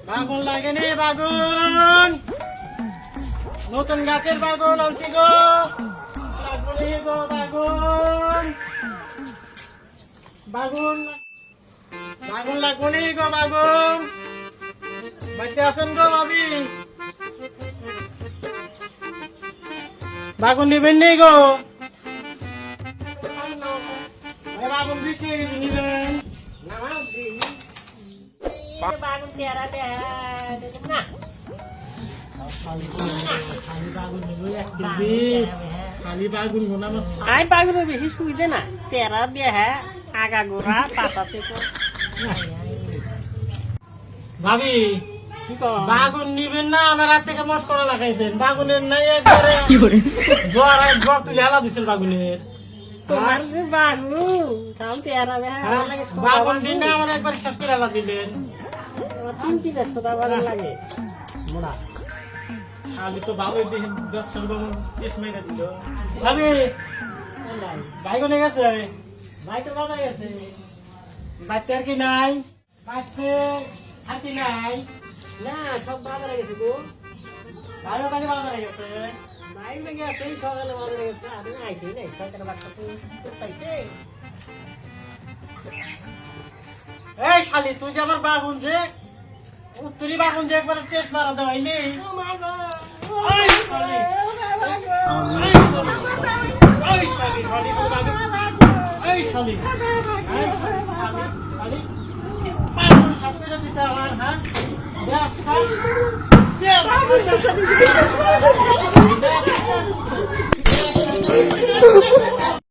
বাগুন লাগেনি বাগুন নতুন গাছের বাগুন আনছি গো লাগবনি গো বাগুন বাগুন বাগুন লাগবনি গো বাগুন বাইতে আছেন গো ভাবি বাগুন নিবেন নি গো বাগুন বিক্রি করে নিবেন বাগুন তেরা না আই বাগুন বেশি সুবিধে না তেরা দিয়ে হ্যাঁ আগা গোড়া পাতা থেকে ভাবি কি কর বাগুন নিবেন না আমার হাত থেকে মশ করা লাগাইছেন বাগুনের নাই একবারে জ্বর তুলে আলা দিচ্ছেন বাগুনের তোমার যে বাগুন কাল তেরা হ্যাঁ বাগুন দিন না আমার একবার শেষ করে আলা দিলেন তিনটি ব্যস্ত বাগুন লাগে মোড়া আমি তো ভালো দিন দর্শন শেষ মেরে দিল ভাবি বাইগুনে গেছে ভাই তো বাজারে গেছে বাইতে আর কি নাই বাইতে আর কি নাই না সব বাজারে গেছে গো ভাইও কাজে বাজারে গেছে ভাই লেগে আছে সকালে বাজারে গেছে আমি আইছি নাই সকালে বাচ্চা তো পাইছে এই শালি তুই যে আমার বাগুন যে উত্তরি বাগুন যে একবার টেস্ট মারা দেওয়াইলি ও মাই গড এই শালি এই শালি শালি এই শালি শালি বাগুন সব করে দিছে আমার হ্যাঁ দেখ